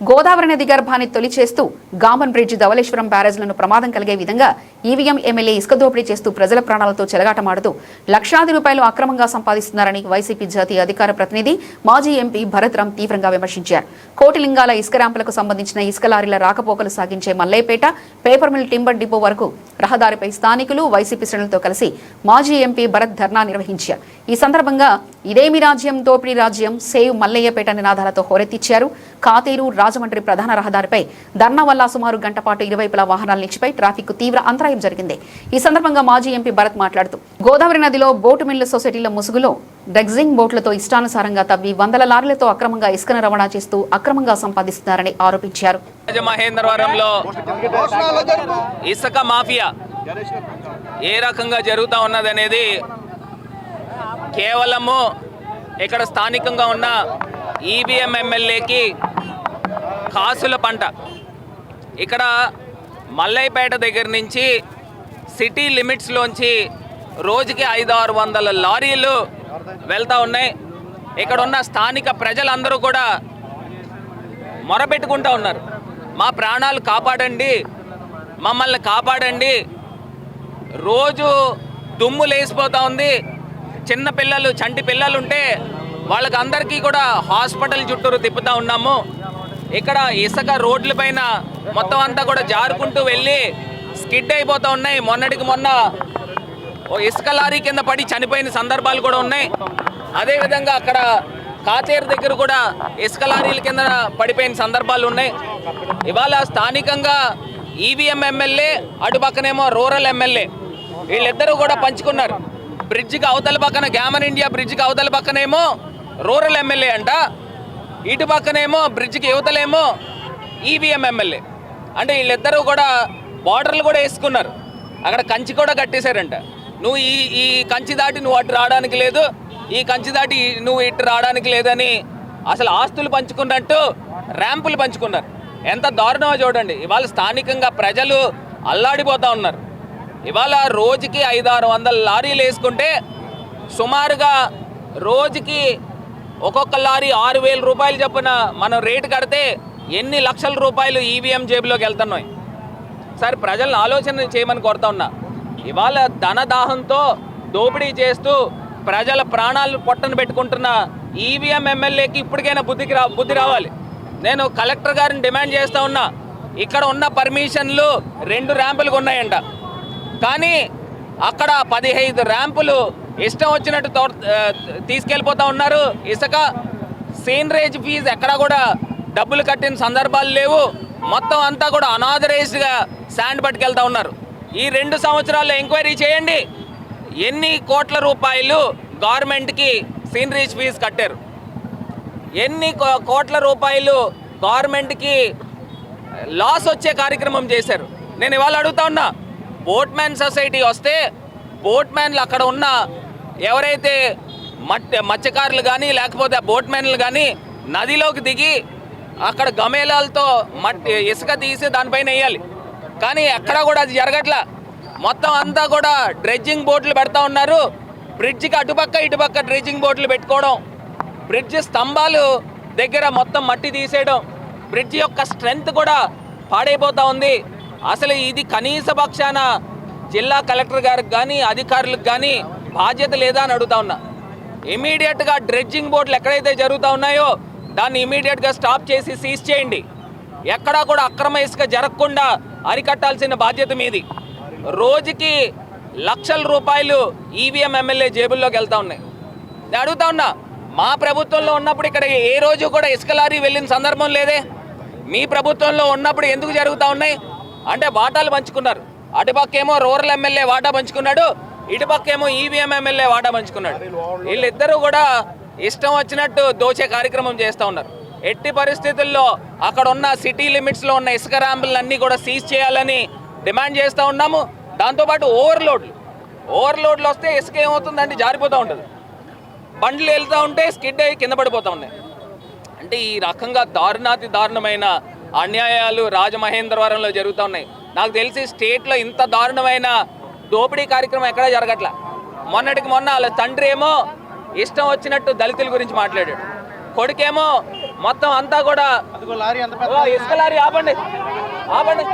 గోదావరి నది గర్భాన్ని తొలి చేస్తూ గామన్ బ్రిడ్జ్ ధవళేశ్వరం బ్యారేజ్లను ప్రమాదం కలిగే విధంగా ఈవీఎం ఎమ్మెల్యే ఇసుక దోపిడీ చేస్తూ ప్రజల ప్రాణాలతో చెలగాటమాడుతూ లక్షాది రూపాయలు అక్రమంగా సంపాదిస్తున్నారని వైసీపీ జాతీయ అధికార ప్రతినిధి మాజీ ఎంపీ భరత్ రామ్ తీవ్రంగా విమర్శించారు. కోటిలింగాల ఇసుక ర్యాంపులకు సంబంధించిన ఇసుక లారీల రాకపోకలు సాగించే Mallayyapeta paper mill timber depot వరకు రహదారిపై స్థానికులు వైసీపీ శ్రేణులతో కలిసి మాజీ ఎంపీ భరత్ ధర్నా నిర్వహించారు. ఈ సందర్భంగా ఇదేమి రాజ్యం, దోపిడీ రాజ్యం, సేవ్ మల్లయ్యపేట నినాదాలతో హోరెత్తిచ్చారు. కాతేరు రాజమండ్రి ప్రధాన రహదారిపై ధర్నా వల్ల సుమారు గంట పాటు ఇరువైపులా వాహనాలు నిలిచిపై ట్రాఫిక్ తీవ్ర అంతరాయం జరిగింది. ఈ సందర్భంగా మాజీ ఎంపీ భరత్ మాట్లాడుతూ గోదావరి నదిలో బోటు మిల్లు సొసైటీల ముసుగులో డ్రగ్జింగ్ బోట్లతో ఇష్టానుసారంగా తవ్వి వందల లారీలతో అక్రమంగా ఇసుకను రవాణా చేస్తూ అక్రమంగా సంపాదిస్తున్నారని ఆరోపించారు. రాజమహేంద్రవరంలో ఇసుక మాఫియా ఏ రకంగా జరుగుతూ ఉన్నదనేది కేవలము ఇక్కడ స్థానికంగా ఉన్న ఈవీఎం ఎమ్మెల్యేకి కాసుల పంట. ఇక్కడ మల్లయ్యపేట దగ్గర నుంచి సిటీ లిమిట్స్లోంచి రోజుకి 500-600 లారీలు వెళ్తూ ఉన్నాయి. ఇక్కడ ఉన్న స్థానిక ప్రజలందరూ కూడా మొరపెట్టుకుంటూ ఉన్నారు, మా ప్రాణాలు కాపాడండి, మమ్మల్ని కాపాడండి. రోజు దుమ్ము లేసిపోతూ ఉంది. చిన్న పిల్లలు, చంటి పిల్లలు ఉంటే వాళ్ళకి అందరికీ కూడా హాస్పిటల్ చుట్టూరు తిప్పుతూ ఉన్నాము. ఇక్కడ ఇసుక రోడ్లపైన మొత్తం అంతా కూడా జారుకుంటూ వెళ్ళి స్కిడ్ అయిపోతూ ఉన్నాయి. మొన్నటికి మొన్న ఓ ఇసుక లారీ కింద పడి చనిపోయిన సందర్భాలు కూడా ఉన్నాయి. అదేవిధంగా అక్కడ కాతేరు దగ్గర కూడా ఇసుక లారీల కింద పడిపోయిన సందర్భాలు ఉన్నాయి. ఇవాళ స్థానికంగా ఈవీఎం ఎమ్మెల్యే, అటు పక్కనేమో రూరల్ ఎమ్మెల్యే, వీళ్ళిద్దరూ కూడా పంచుకున్నారు. బ్రిడ్జికి అవతల పక్కన గ్యామన్ ఇండియా బ్రిడ్జికి అవతల పక్కనేమో రూరల్ ఎమ్మెల్యే అంట, ఇటు పక్కనేమో బ్రిడ్జికి యువతలేమో ఈవీఎం ఎమ్మెల్యే. అంటే వీళ్ళిద్దరూ కూడా బార్డర్లు కూడా వేసుకున్నారు, అక్కడ కంచి కూడా కట్టేశారంట. నువ్వు ఈ కంచి దాటి నువ్వు అటు రావడానికి లేదు, ఈ కంచి దాటి నువ్వు ఇటు రావడానికి లేదని అసలు ఆస్తులు పంచుకున్నట్టు ర్యాంపులు పంచుకున్నారు. ఎంత దారుణమో చూడండి. ఇవాళ స్థానికంగా ప్రజలు అల్లాడిపోతూ ఉన్నారు. ఇవాళ రోజుకి 500-600 లారీలు వేసుకుంటే సుమారుగా రోజుకి ఒక్కొక్క లారీ 6,000 రూపాయలు చొప్పున మనం రేటు కడితే ఎన్ని లక్షల రూపాయలు ఈవీఎం జేబులోకి వెళ్తున్నాయి. సరే, ప్రజలను ఆలోచన చేయమని కోరుతా ఉన్నా. ఇవాళ ధనదాహంతో దోపిడీ చేస్తూ ప్రజల ప్రాణాలు పొట్టను పెట్టుకుంటున్న ఈవీఎం ఎమ్మెల్యేకి ఇప్పటికైనా బుద్ధి రావాలి. నేను కలెక్టర్ గారిని డిమాండ్ చేస్తూ ఉన్నా. ఇక్కడ ఉన్న పర్మిషన్లు 2 ర్యాంపులకు ఉన్నాయంట, కానీ అక్కడ 15 ర్యాంపులు ఇష్టం వచ్చినట్టు తీసుకెళ్ళిపోతూ ఉన్నారు. ఇసుక సీనరేజ్ ఫీజు ఎక్కడా కూడా డబ్బులు కట్టిన సందర్భాలు లేవు. మొత్తం అంతా కూడా అనాథరైజ్డ్గా శాండ్ పట్టుకెళ్తూ ఉన్నారు. ఈ 2 సంవత్సరాల్లో ఎంక్వైరీ చేయండి, ఎన్ని కోట్ల రూపాయలు గవర్నమెంట్కి సీనరేజ్ ఫీజు కట్టారు, ఎన్ని కోట్ల రూపాయలు గవర్నమెంట్కి లాస్ వచ్చే కార్యక్రమం చేశారు. నేను ఇవాళ అడుగుతా ఉన్నా, బోట్మ్యాన్ సొసైటీ వస్తే బోట్మ్యాన్లు అక్కడ ఉన్న ఎవరైతే మత్స్యకారులు కానీ లేకపోతే బోట్మ్యాన్లు కానీ నదిలోకి దిగి అక్కడ గమేలాలతో ఇసుక తీసి దానిపైన వేయాలి. కానీ ఎక్కడా కూడా అది జరగట్లా. మొత్తం అంతా కూడా డ్రెడ్జింగ్ బోట్లు పెడతా ఉన్నారు. బ్రిడ్జికి అటుపక్క ఇటుపక్క డ్రెడ్జింగ్ బోట్లు పెట్టుకోవడం, బ్రిడ్జి స్తంభాలు దగ్గర మొత్తం మట్టి తీసేయడం, బ్రిడ్జి యొక్క స్ట్రెంగ్త్ కూడా పాడైపోతూ ఉంది. అసలు ఇది కనీస పక్షాన జిల్లా కలెక్టర్ గారికి కానీ అధికారులకు కానీ బాధ్యత లేదా అని అడుగుతా ఉన్నా. ఇమీడియట్గా డ్రెడ్జింగ్ బోట్లు ఎక్కడైతే జరుగుతూ ఉన్నాయో దాన్ని ఇమీడియట్గా స్టాప్ చేసి సీజ్ చేయండి. ఎక్కడా కూడా అక్రమ ఇసుక జరగకుండా అరికట్టాల్సిన బాధ్యత మీది. రోజుకి లక్షల రూపాయలు ఈవీఎం ఎమ్మెల్యే జేబుల్లోకి వెళ్తూ ఉన్నాయి. నేను అడుగుతా ఉన్నా, మా ప్రభుత్వంలో ఉన్నప్పుడు ఇక్కడ ఏ రోజు కూడా ఇసుక లారీ వెళ్ళిన సందర్భం లేదే. మీ ప్రభుత్వంలో ఉన్నప్పుడు ఎందుకు జరుగుతూ ఉన్నాయి అంటే వాటాలు పంచుకున్నారు. అటుపక్కేమో రూరల్ ఎమ్మెల్యే వాటా పంచుకున్నాడు, ఇటుపక్కేమో ఈవీఎం ఎమ్మెల్యే వాటా పంచుకున్నాడు. వీళ్ళిద్దరూ కూడా ఇష్టం వచ్చినట్టు దోచే కార్యక్రమం చేస్తూ ఉన్నారు. ఎట్టి పరిస్థితుల్లో అక్కడ ఉన్న సిటీ లిమిట్స్లో ఉన్న ఇసుక ర్యాంపులన్నీ కూడా సీజ్ చేయాలని డిమాండ్ చేస్తూ ఉన్నాము. దాంతోపాటు ఓవర్లోడ్లు వస్తే ఇసుక ఏమవుతుందంటే జారిపోతూ ఉంటుంది, బండ్లు వెళ్తూ ఉంటే స్కిడ్ అయ్యి కింద పడిపోతూ ఉన్నాయి. అంటే ఈ రకంగా దారుణాతి దారుణమైన అన్యాయాలు రాజమహేంద్రవరంలో జరుగుతూ ఉన్నాయి. నాకు తెలిసి స్టేట్లో ఇంత దారుణమైన దోపిడీ కార్యక్రమం ఎక్కడా జరగట్లా. మొన్నటికి మొన్న వాళ్ళ తండ్రి ఏమో ఇష్టం వచ్చినట్టు దళితుల గురించి మాట్లాడాడు. కొడుకేమో మొత్తం అంతా కూడా ఇసుక లారీ ఆపండి ఆపండి